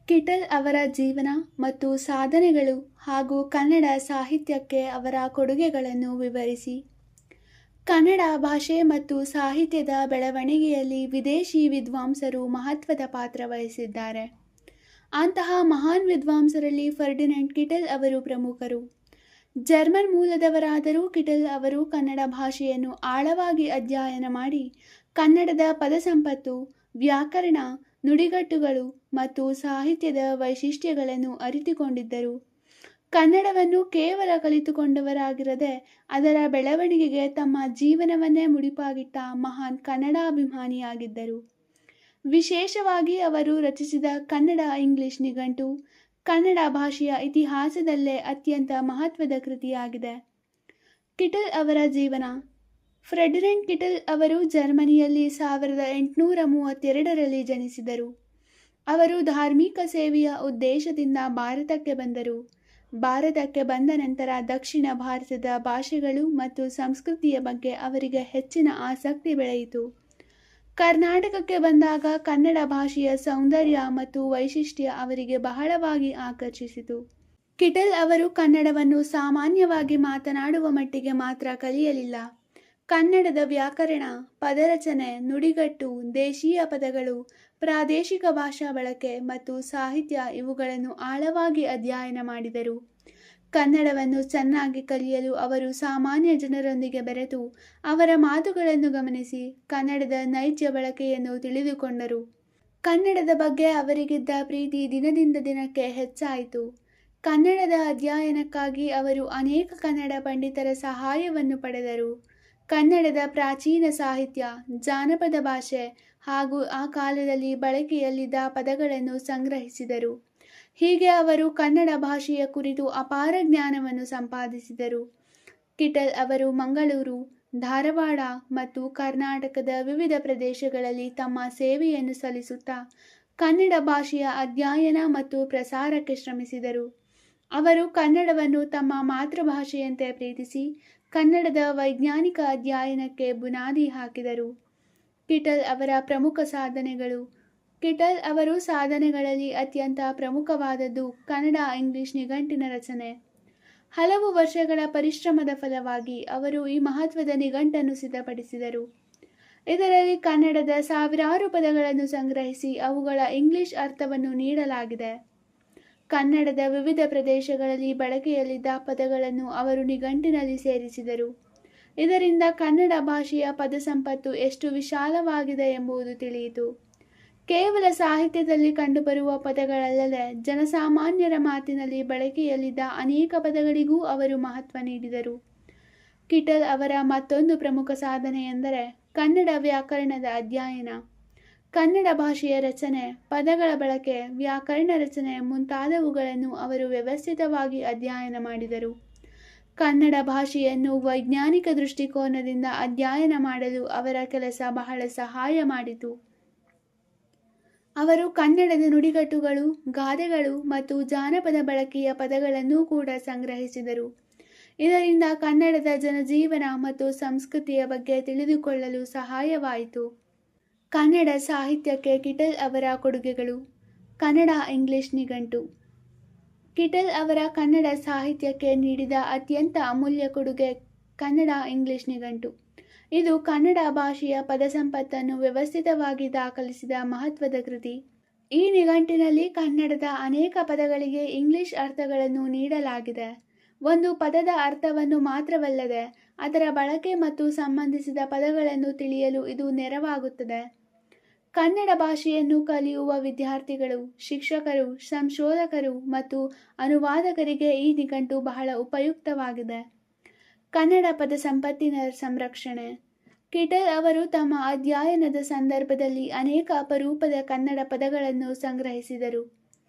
Kittel ಅವರ ಜೀವನ ಮತ್ತು ಸಾಧನೆಗಳು ಹಾಗೂ ಕನ್ನಡ ಸಾಹಿತ್ಯಕ್ಕೆ ಅವರ ಕೊಡುಗೆಗಳನ್ನು ವಿವರಿಸಿ. ಕನ್ನಡ ಭಾಷೆ ಮತ್ತು ಸಾಹಿತ್ಯದ ಬೆಳವಣಿಗೆಯಲ್ಲಿ ವಿದೇಶಿ ವಿದ್ವಾಂಸರು ಮಹತ್ವದ ಪಾತ್ರ ವಹಿಸಿದ್ದಾರೆ. ಅಂತಹ ಮಹಾನ್ ವಿದ್ವಾಂಸರಲ್ಲಿ ಫರ್ಡಿನೆಂಡ್ ಕಿಟಲ್ ಅವರು ಪ್ರಮುಖರು. ಜರ್ಮನ್ ಮೂಲದವರಾದರೂ ಕಿಟಲ್ ಅವರು ಕನ್ನಡ ಭಾಷೆಯನ್ನು ಆಳವಾಗಿ ಅಧ್ಯಯನ ಮಾಡಿ ಕನ್ನಡದ ಪದಸಂಪತ್ತು, ವ್ಯಾಕರಣ, ನುಡಿಗಟ್ಟುಗಳು ಮತ್ತು ಸಾಹಿತ್ಯದ ವೈಶಿಷ್ಟ್ಯಗಳನ್ನು ಅರಿತುಕೊಂಡಿದ್ದರು. ಕನ್ನಡವನ್ನು ಕೇವಲ ಕಲಿತುಕೊಂಡವರಾಗಿರದೆ ಅದರ ಬೆಳವಣಿಗೆಗೆ ತಮ್ಮ ಜೀವನವನ್ನೇ ಮುಡಿಪಾಗಿಟ್ಟ ಮಹಾನ್ ಕನ್ನಡಾಭಿಮಾನಿಯಾಗಿದ್ದರು. ವಿಶೇಷವಾಗಿ ಅವರು ರಚಿಸಿದ ಕನ್ನಡ ಇಂಗ್ಲಿಷ್ ನಿಘಂಟು ಕನ್ನಡ ಭಾಷೆಯ ಇತಿಹಾಸದಲ್ಲೇ ಅತ್ಯಂತ ಮಹತ್ವದ ಕೃತಿಯಾಗಿದೆ. ಕಿಟಲ್ ಅವರ ಜೀವನ. ಫರ್ಡಿನೆಂಡ್ ಕಿಟಲ್ ಅವರು ಜರ್ಮನಿಯಲ್ಲಿ 1832ರಲ್ಲಿ ಜನಿಸಿದರು. ಅವರು ಧಾರ್ಮಿಕ ಸೇವೆಯ ಉದ್ದೇಶದಿಂದ ಭಾರತಕ್ಕೆ ಬಂದರು. ಭಾರತಕ್ಕೆ ಬಂದ ನಂತರ ದಕ್ಷಿಣ ಭಾರತದ ಭಾಷೆಗಳು ಮತ್ತು ಸಂಸ್ಕೃತಿಯ ಬಗ್ಗೆ ಅವರಿಗೆ ಹೆಚ್ಚಿನ ಆಸಕ್ತಿ ಬೆಳೆಯಿತು. ಕರ್ನಾಟಕಕ್ಕೆ ಬಂದಾಗ ಕನ್ನಡ ಭಾಷೆಯ ಸೌಂದರ್ಯ ಮತ್ತು ವೈಶಿಷ್ಟ್ಯ ಅವರಿಗೆ ಬಹಳವಾಗಿ ಆಕರ್ಷಿಸಿತು. ಕಿಟಲ್ ಅವರು ಕನ್ನಡವನ್ನು ಸಾಮಾನ್ಯವಾಗಿ ಮಾತನಾಡುವ ಮಟ್ಟಿಗೆ ಮಾತ್ರ ಕಲಿಯಲಿಲ್ಲ. ಕನ್ನಡದ ವ್ಯಾಕರಣ, ಪದರಚನೆ, ನುಡಿಗಟ್ಟು, ದೇಶೀಯ ಪದಗಳು, ಪ್ರಾದೇಶಿಕ ಭಾಷಾ ಬಳಕೆ ಮತ್ತು ಸಾಹಿತ್ಯ ಇವುಗಳನ್ನು ಆಳವಾಗಿ ಅಧ್ಯಯನ ಮಾಡಿದರು. ಕನ್ನಡವನ್ನು ಚೆನ್ನಾಗಿ ಕಲಿಯಲು ಅವರು ಸಾಮಾನ್ಯ ಜನರೊಂದಿಗೆ ಬೆರೆತು ಅವರ ಮಾತುಗಳನ್ನು ಗಮನಿಸಿ ಕನ್ನಡದ ನೈಜ ಬಳಕೆಯನ್ನು ತಿಳಿದುಕೊಂಡರು. ಕನ್ನಡದ ಬಗ್ಗೆ ಅವರಿಗಿದ್ದ ಪ್ರೀತಿ ದಿನದಿಂದ ದಿನಕ್ಕೆ ಹೆಚ್ಚಾಯಿತು. ಕನ್ನಡದ ಅಧ್ಯಯನಕ್ಕಾಗಿ ಅವರು ಅನೇಕ ಕನ್ನಡ ಪಂಡಿತರ ಸಹಾಯವನ್ನು ಪಡೆದರು. ಕನ್ನಡದ ಪ್ರಾಚೀನ ಸಾಹಿತ್ಯ, ಜಾನಪದ ಭಾಷೆ ಹಾಗೂ ಆ ಕಾಲದಲ್ಲಿ ಬಳಕೆಯಲ್ಲಿದ್ದ ಪದಗಳನ್ನು ಸಂಗ್ರಹಿಸಿದರು. ಹೀಗೆ ಅವರು ಕನ್ನಡ ಭಾಷೆಯ ಕುರಿತು ಅಪಾರ ಜ್ಞಾನವನ್ನು ಸಂಪಾದಿಸಿದರು. ಕಿಟಲ್ ಅವರು ಮಂಗಳೂರು, ಧಾರವಾಡ ಮತ್ತು ಕರ್ನಾಟಕದ ವಿವಿಧ ಪ್ರದೇಶಗಳಲ್ಲಿ ತಮ್ಮ ಸೇವೆಯನ್ನು ಸಲ್ಲಿಸುತ್ತಾ ಕನ್ನಡ ಭಾಷೆಯ ಅಧ್ಯಯನ ಮತ್ತು ಪ್ರಸಾರಕ್ಕೆ ಶ್ರಮಿಸಿದರು. ಅವರು ಕನ್ನಡವನ್ನು ತಮ್ಮ ಮಾತೃಭಾಷೆಯಂತೆ ಪ್ರೀತಿಸಿ ಕನ್ನಡದ ವೈಜ್ಞಾನಿಕ ಅಧ್ಯಯನಕ್ಕೆ ಬುನಾದಿ ಹಾಕಿದರು. ಕಿಟಲ್ ಅವರ ಪ್ರಮುಖ ಸಾಧನೆಗಳು. ಕಿಟಲ್ ಅವರು ಸಾಧನೆಗಳಲ್ಲಿ ಅತ್ಯಂತ ಪ್ರಮುಖವಾದದ್ದು ಕನ್ನಡ ಇಂಗ್ಲಿಷ್ ನಿಘಂಟಿನ ರಚನೆ. ಹಲವು ವರ್ಷಗಳ ಪರಿಶ್ರಮದ ಫಲವಾಗಿ ಅವರು ಈ ಮಹತ್ವದ ನಿಘಂಟನ್ನು ಸಿದ್ಧಪಡಿಸಿದರು. ಇದರಲ್ಲಿ ಕನ್ನಡದ ಸಾವಿರಾರು ಪದಗಳನ್ನು ಸಂಗ್ರಹಿಸಿ ಅವುಗಳ ಇಂಗ್ಲಿಷ್ ಅರ್ಥವನ್ನು ನೀಡಲಾಗಿದೆ. ಕನ್ನಡದ ವಿವಿಧ ಪ್ರದೇಶಗಳಲ್ಲಿ ಬಳಕೆಯಲ್ಲಿದ್ದ ಪದಗಳನ್ನು ಅವರು ನಿಘಂಟಿನಲ್ಲಿ ಸೇರಿಸಿದರು. ಇದರಿಂದ ಕನ್ನಡ ಭಾಷೆಯ ಪದಸಂಪತ್ತು ಎಷ್ಟು ವಿಶಾಲವಾಗಿದೆ ಎಂಬುದು ತಿಳಿಯಿತು. ಕೇವಲ ಸಾಹಿತ್ಯದಲ್ಲಿ ಕಂಡುಬರುವ ಪದಗಳಲ್ಲದೆ ಜನಸಾಮಾನ್ಯರ ಮಾತಿನಲ್ಲಿ ಬಳಕೆಯಲ್ಲಿದ್ದ ಅನೇಕ ಪದಗಳಿಗೂ ಅವರು ಮಹತ್ವ ನೀಡಿದರು. ಕಿಟಲ್ ಅವರ ಮತ್ತೊಂದು ಪ್ರಮುಖ ಸಾಧನೆ ಎಂದರೆ ಕನ್ನಡ ವ್ಯಾಕರಣದ ಅಧ್ಯಯನ. ಕನ್ನಡ ಭಾಷೆಯ ರಚನೆ, ಪದಗಳ ಬಳಕೆ, ವ್ಯಾಕರಣ ರಚನೆ ಮುಂತಾದವುಗಳನ್ನು ಅವರು ವ್ಯವಸ್ಥಿತವಾಗಿ ಅಧ್ಯಯನ ಮಾಡಿದರು. ಕನ್ನಡ ಭಾಷೆಯನ್ನು ವೈಜ್ಞಾನಿಕ ದೃಷ್ಟಿಕೋನದಿಂದ ಅಧ್ಯಯನ ಮಾಡಲು ಅವರ ಕೆಲಸ ಬಹಳ ಸಹಾಯ ಮಾಡಿತು. ಅವರು ಕನ್ನಡದ ನುಡಿಗಟ್ಟುಗಳು, ಗಾದೆಗಳು ಮತ್ತು ಜಾನಪದ ಬಳಕೆಯ ಪದಗಳನ್ನೂ ಕೂಡ ಸಂಗ್ರಹಿಸಿದರು. ಇದರಿಂದ ಕನ್ನಡದ ಜನಜೀವನ ಮತ್ತು ಸಂಸ್ಕೃತಿಯ ಬಗ್ಗೆ ತಿಳಿದುಕೊಳ್ಳಲು ಸಹಾಯವಾಯಿತು. ಕನ್ನಡ ಸಾಹಿತ್ಯಕ್ಕೆ ಕಿಟಲ್ ಅವರ ಕೊಡುಗೆಗಳು. ಕನ್ನಡ ಇಂಗ್ಲಿಷ್ ನಿಘಂಟು. ಕಿಟಲ್ ಅವರ ಕನ್ನಡ ಸಾಹಿತ್ಯಕ್ಕೆ ನೀಡಿದ ಅತ್ಯಂತ ಅಮೂಲ್ಯ ಕೊಡುಗೆ ಕನ್ನಡ ಇಂಗ್ಲಿಷ್ ನಿಘಂಟು. ಇದು ಕನ್ನಡ ಭಾಷೆಯ ಪದಸಂಪತ್ತನ್ನು ವ್ಯವಸ್ಥಿತವಾಗಿ ದಾಖಲಿಸಿದ ಮಹತ್ವದ ಕೃತಿ. ಈ ನಿಘಂಟಿನಲ್ಲಿ ಕನ್ನಡದ ಅನೇಕ ಪದಗಳಿಗೆ ಇಂಗ್ಲಿಷ್ ಅರ್ಥಗಳನ್ನು ನೀಡಲಾಗಿದೆ. ಒಂದು ಪದದ ಅರ್ಥವನ್ನು ಮಾತ್ರವಲ್ಲದೆ ಅದರ ಬಳಕೆ ಮತ್ತು ಸಂಬಂಧಿಸಿದ ಪದಗಳನ್ನು ತಿಳಿಯಲು ಇದು ನೆರವಾಗುತ್ತದೆ. ಕನ್ನಡ ಭಾಷೆಯನ್ನು ಕಲಿಯುವ ವಿದ್ಯಾರ್ಥಿಗಳು, ಶಿಕ್ಷಕರು, ಸಂಶೋಧಕರು ಮತ್ತು ಅನುವಾದಕರಿಗೆ ಈ ನಿಘಂಟು ಬಹಳ ಉಪಯುಕ್ತವಾಗಿದೆ. ಕನ್ನಡ ಪದ ಸಂಪತ್ತಿನ ಸಂರಕ್ಷಣೆ. ಕಿಟಲ್ ಅವರು ತಮ್ಮ ಅಧ್ಯಯನದ ಸಂದರ್ಭದಲ್ಲಿ ಅನೇಕ ಅಪರೂಪದ ಕನ್ನಡ ಪದಗಳನ್ನು ಸಂಗ್ರಹಿಸಿದರು.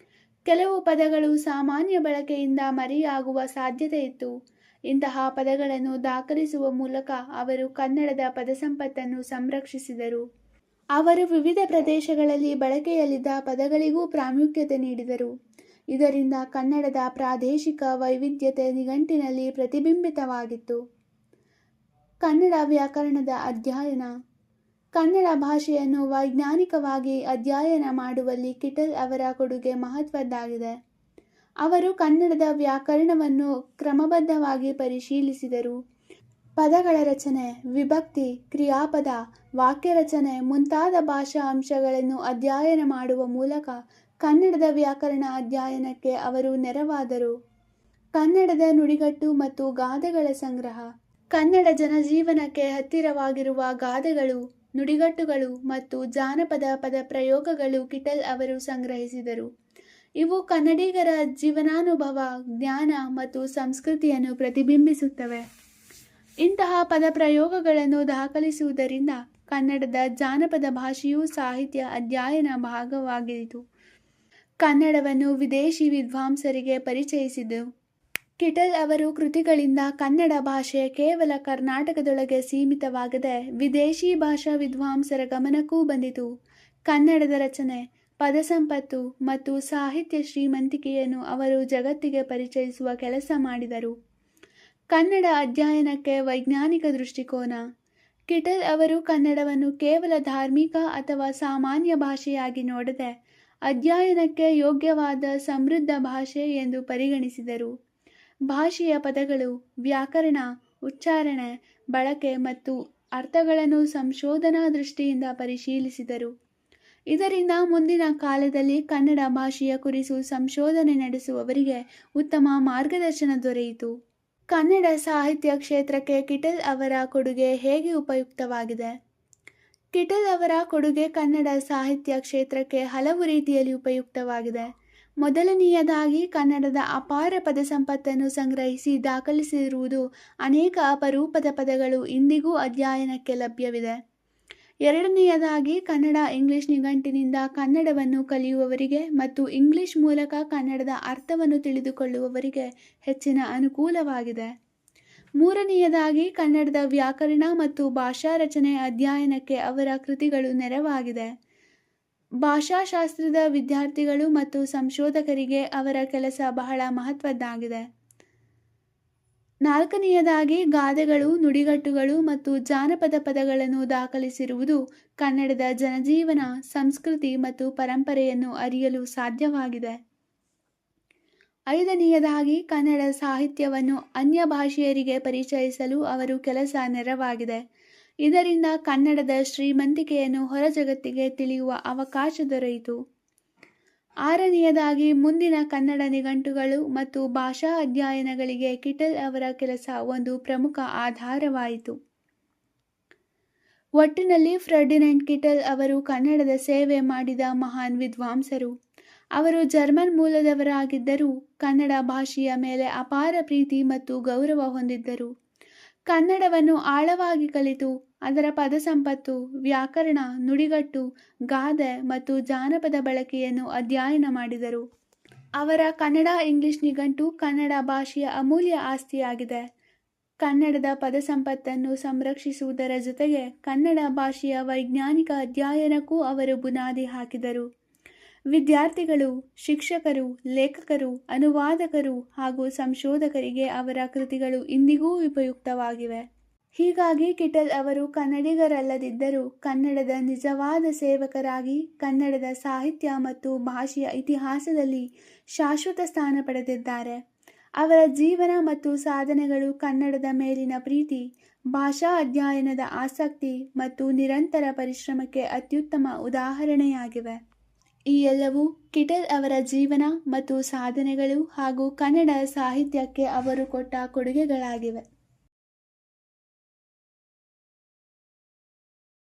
ಕೆಲವು ಪದಗಳು ಸಾಮಾನ್ಯ ಬಳಕೆಯಿಂದ ಮರೆಯಾಗುವ ಸಾಧ್ಯತೆ ಇತ್ತು. ಇಂತಹ ಪದಗಳನ್ನು ದಾಖಲಿಸುವ ಮೂಲಕ ಅವರು ಕನ್ನಡದ ಪದಸಂಪತ್ತನ್ನು ಸಂರಕ್ಷಿಸಿದರು. ಅವರು ವಿವಿಧ ಪ್ರದೇಶಗಳಲ್ಲಿ ಬಳಕೆಯಲ್ಲಿದ್ದ ಪದಗಳಿಗೂ ಪ್ರಾಮುಖ್ಯತೆ ನೀಡಿದರು. ಇದರಿಂದ ಕನ್ನಡದ ಪ್ರಾದೇಶಿಕ ವೈವಿಧ್ಯತೆ ನಿಘಂಟಿನಲ್ಲಿ ಪ್ರತಿಬಿಂಬಿತವಾಗಿತ್ತು. ಕನ್ನಡ ವ್ಯಾಕರಣದ ಅಧ್ಯಯನ. ಕನ್ನಡ ಭಾಷೆಯನ್ನು ವೈಜ್ಞಾನಿಕವಾಗಿ ಅಧ್ಯಯನ ಮಾಡುವಲ್ಲಿ ಕಿಟಲ್ ಅವರ ಕೊಡುಗೆ ಮಹತ್ವದ್ದಾಗಿದೆ. ಅವರು ಕನ್ನಡದ ವ್ಯಾಕರಣವನ್ನು ಕ್ರಮಬದ್ಧವಾಗಿ ಪರಿಶೀಲಿಸಿದರು. ಪದಗಳ ರಚನೆ, ವಿಭಕ್ತಿ, ಕ್ರಿಯಾಪದ, ವಾಕ್ಯರಚನೆ ಮುಂತಾದ ಭಾಷಾ ಅಂಶಗಳನ್ನು ಅಧ್ಯಯನ ಮಾಡುವ ಮೂಲಕ ಕನ್ನಡದ ವ್ಯಾಕರಣ ಅಧ್ಯಯನಕ್ಕೆ ಅವರು ನೆರವಾದರು. ಕನ್ನಡದ ನುಡಿಗಟ್ಟು ಮತ್ತು ಗಾದೆಗಳ ಸಂಗ್ರಹ. ಕನ್ನಡ ಜನಜೀವನಕ್ಕೆ ಹತ್ತಿರವಾಗಿರುವ ಗಾದೆಗಳು, ನುಡಿಗಟ್ಟುಗಳು ಮತ್ತು ಜಾನಪದ ಪದಪ್ರಯೋಗಗಳು ಕಿಟಲ್ ಅವರು ಸಂಗ್ರಹಿಸಿದರು. ಇವು ಕನ್ನಡಿಗರ ಜೀವನಾನುಭವ, ಜ್ಞಾನ ಮತ್ತು ಸಂಸ್ಕೃತಿಯನ್ನು ಪ್ರತಿಬಿಂಬಿಸುತ್ತವೆ. ಇಂತಹ ಪದಪ್ರಯೋಗಗಳನ್ನು ದಾಖಲಿಸುವುದರಿಂದ ಕನ್ನಡದ ಜಾನಪದ ಭಾಷೆಯು ಸಾಹಿತ್ಯ ಅಧ್ಯಯನ ಭಾಗವಾಯಿತು. ಕನ್ನಡವನ್ನು ವಿದೇಶಿ ವಿದ್ವಾಂಸರಿಗೆ ಪರಿಚಯಿಸಿತು. ಕಿಟಲ್ ಅವರು ಕೃತಿಗಳಿಂದ ಕನ್ನಡ ಭಾಷೆ ಕೇವಲ ಕರ್ನಾಟಕದೊಳಗೆ ಸೀಮಿತವಾಗದೆ ವಿದೇಶಿ ಭಾಷಾ ವಿದ್ವಾಂಸರ ಗಮನಕ್ಕೂ ಬಂದಿತು. ಕನ್ನಡದ ರಚನೆ, ಪದಸಂಪತ್ತು ಮತ್ತು ಸಾಹಿತ್ಯ ಶ್ರೀಮಂತಿಕೆಯನ್ನು ಅವರು ಜಗತ್ತಿಗೆ ಪರಿಚಯಿಸುವ ಕೆಲಸ ಮಾಡಿದರು. ಕನ್ನಡ ಅಧ್ಯಯನಕ್ಕೆ ವೈಜ್ಞಾನಿಕ ದೃಷ್ಟಿಕೋನ. ಕಿಟಲ್ ಅವರು ಕನ್ನಡವನ್ನು ಕೇವಲ ಧಾರ್ಮಿಕ ಅಥವಾ ಸಾಮಾನ್ಯ ಭಾಷೆಯಾಗಿ ನೋಡದೆ ಅಧ್ಯಯನಕ್ಕೆ ಯೋಗ್ಯವಾದ ಸಮೃದ್ಧ ಭಾಷೆ ಎಂದು ಪರಿಗಣಿಸಿದರು. ಭಾಷೆಯ ಪದಗಳು, ವ್ಯಾಕರಣ, ಉಚ್ಚಾರಣೆ, ಬಳಕೆ ಮತ್ತು ಅರ್ಥಗಳನ್ನು ಸಂಶೋಧನಾ ದೃಷ್ಟಿಯಿಂದ ಪರಿಶೀಲಿಸಿದರು. ಇದರಿಂದ ಮುಂದಿನ ಕಾಲದಲ್ಲಿ ಕನ್ನಡ ಭಾಷೆಯ ಕುರಿತು ಸಂಶೋಧನೆ ನಡೆಸುವವರಿಗೆ ಉತ್ತಮ ಮಾರ್ಗದರ್ಶನ ದೊರೆಯಿತು. ಕನ್ನಡ ಸಾಹಿತ್ಯ ಕ್ಷೇತ್ರಕ್ಕೆ ಕಿಟಲ್ ಅವರ ಕೊಡುಗೆ ಹೇಗೆ ಉಪಯುಕ್ತವಾಗಿದೆ? ಕಿಟಲ್ ಅವರ ಕೊಡುಗೆ ಕನ್ನಡ ಸಾಹಿತ್ಯ ಕ್ಷೇತ್ರಕ್ಕೆ ಹಲವು ರೀತಿಯಲ್ಲಿ ಉಪಯುಕ್ತವಾಗಿದೆ. ಮೊದಲನೆಯದಾಗಿ, ಕನ್ನಡದ ಅಪಾರ ಪದಸಂಪತ್ತನ್ನು ಸಂಗ್ರಹಿಸಿ ದಾಖಲಿಸಿರುವುದು. ಅನೇಕ ಅಪರೂಪದ ಪದಗಳು ಇಂದಿಗೂ ಅಧ್ಯಯನಕ್ಕೆ ಲಭ್ಯವಿದೆ. ಎರಡನೆಯದಾಗಿ, ಕನ್ನಡ ಇಂಗ್ಲಿಷ್ ನಿಘಂಟಿನಿಂದ ಕನ್ನಡವನ್ನು ಕಲಿಯುವವರಿಗೆ ಮತ್ತು ಇಂಗ್ಲಿಷ್ ಮೂಲಕ ಕನ್ನಡದ ಅರ್ಥವನ್ನು ತಿಳಿದುಕೊಳ್ಳುವವರಿಗೆ ಹೆಚ್ಚಿನ ಅನುಕೂಲವಾಗಿದೆ. ಮೂರನೆಯದಾಗಿ, ಕನ್ನಡದ ವ್ಯಾಕರಣ ಮತ್ತು ಭಾಷಾ ರಚನೆ ಅಧ್ಯಯನಕ್ಕೆ ಅವರ ಕೃತಿಗಳು ನೆರವಾಗಿದೆ. ಭಾಷಾಶಾಸ್ತ್ರದ ವಿದ್ಯಾರ್ಥಿಗಳು ಮತ್ತು ಸಂಶೋಧಕರಿಗೆ ಅವರ ಕೆಲಸ ಬಹಳ ಮಹತ್ವದ್ದಾಗಿದೆ. ನಾಲ್ಕನೆಯದಾಗಿ, ಗಾದೆಗಳು, ನುಡಿಗಟ್ಟುಗಳು ಮತ್ತು ಜಾನಪದ ಪದಗಳನ್ನು ದಾಖಲಿಸಿರುವುದು ಕನ್ನಡದ ಜನಜೀವನ, ಸಂಸ್ಕೃತಿ ಮತ್ತು ಪರಂಪರೆಯನ್ನು ಅರಿಯಲು ಸಾಧ್ಯವಾಗಿದೆ. ಐದನೆಯದಾಗಿ, ಕನ್ನಡ ಸಾಹಿತ್ಯವನ್ನು ಅನ್ಯ ಭಾಷೆಯರಿಗೆ ಪರಿಚಯಿಸಲು ಅವರ ಕೆಲಸ ನೆರವಾಗಿದೆ. ಇದರಿಂದ ಕನ್ನಡದ ಶ್ರೀಮಂತಿಕೆಯನ್ನು ಹೊರ ಜಗತ್ತಿಗೆ ತಿಳಿಯುವ ಅವಕಾಶ ದೊರೆಯಿತು. ಆರನೆಯದಾಗಿ, ಮುಂದಿನ ಕನ್ನಡ ನಿಘಂಟುಗಳು ಮತ್ತು ಭಾಷಾ ಅಧ್ಯಯನಗಳಿಗೆ ಕಿಟಲ್ ಅವರ ಕೆಲಸ ಒಂದು ಪ್ರಮುಖ ಆಧಾರವಾಯಿತು. ಒಟ್ಟಿನಲ್ಲಿ ಫರ್ಡಿನೆಂಡ್ ಕಿಟಲ್ ಅವರು ಕನ್ನಡದ ಸೇವೆ ಮಾಡಿದ ಮಹಾನ್ ವಿದ್ವಾಂಸರು. ಅವರು ಜರ್ಮನ್ ಮೂಲದವರಾಗಿದ್ದರೂ ಕನ್ನಡ ಭಾಷೆಯ ಮೇಲೆ ಅಪಾರ ಪ್ರೀತಿ ಮತ್ತು ಗೌರವ ಹೊಂದಿದ್ದರು. ಕನ್ನಡವನ್ನು ಆಳವಾಗಿ ಕಲಿತು ಅದರ ಪದಸಂಪತ್ತು, ವ್ಯಾಕರಣ, ನುಡಿಗಟ್ಟು, ಗಾದೆ ಮತ್ತು ಜಾನಪದ ಬಳಕೆಯನ್ನು ಅಧ್ಯಯನ ಮಾಡಿದರು. ಅವರ ಕನ್ನಡ ಇಂಗ್ಲಿಷ್ ನಿಘಂಟು ಕನ್ನಡ ಭಾಷೆಯ ಅಮೂಲ್ಯ ಆಸ್ತಿಯಾಗಿದೆ. ಕನ್ನಡದ ಪದಸಂಪತ್ತನ್ನು ಸಂರಕ್ಷಿಸುವುದರ ಜೊತೆಗೆ ಕನ್ನಡ ಭಾಷೆಯ ವೈಜ್ಞಾನಿಕ ಅಧ್ಯಯನಕ್ಕೂ ಅವರು ಬುನಾದಿ ಹಾಕಿದರು. ವಿದ್ಯಾರ್ಥಿಗಳು, ಶಿಕ್ಷಕರು, ಲೇಖಕರು, ಅನುವಾದಕರು ಹಾಗೂ ಸಂಶೋಧಕರಿಗೆ ಅವರ ಕೃತಿಗಳು ಇಂದಿಗೂ ಉಪಯುಕ್ತವಾಗಿವೆ. ಹೀಗಾಗಿ ಕಿಟಲ್ ಅವರು ಕನ್ನಡಿಗರಲ್ಲದಿದ್ದರೂ ಕನ್ನಡದ ನಿಜವಾದ ಸೇವಕರಾಗಿ ಕನ್ನಡದ ಸಾಹಿತ್ಯ ಮತ್ತು ಭಾಷೆಯ ಇತಿಹಾಸದಲ್ಲಿ ಶಾಶ್ವತ ಸ್ಥಾನ ಪಡೆದಿದ್ದಾರೆ. ಅವರ ಜೀವನ ಮತ್ತು ಸಾಧನೆಗಳು ಕನ್ನಡದ ಮೇಲಿನ ಪ್ರೀತಿ, ಭಾಷಾ ಅಧ್ಯಯನದ ಆಸಕ್ತಿ ಮತ್ತು ನಿರಂತರ ಪರಿಶ್ರಮಕ್ಕೆ ಅತ್ಯುತ್ತಮ ಉದಾಹರಣೆಯಾಗಿವೆ. ಈ ಎಲ್ಲವೂ ಕಿಟಲ್ ಅವರ ಜೀವನ ಮತ್ತು ಸಾಧನೆಗಳು ಹಾಗೂ ಕನ್ನಡ ಸಾಹಿತ್ಯಕ್ಕೆ ಅವರು ಕೊಟ್ಟ ಕೊಡುಗೆಗಳಾಗಿವೆ.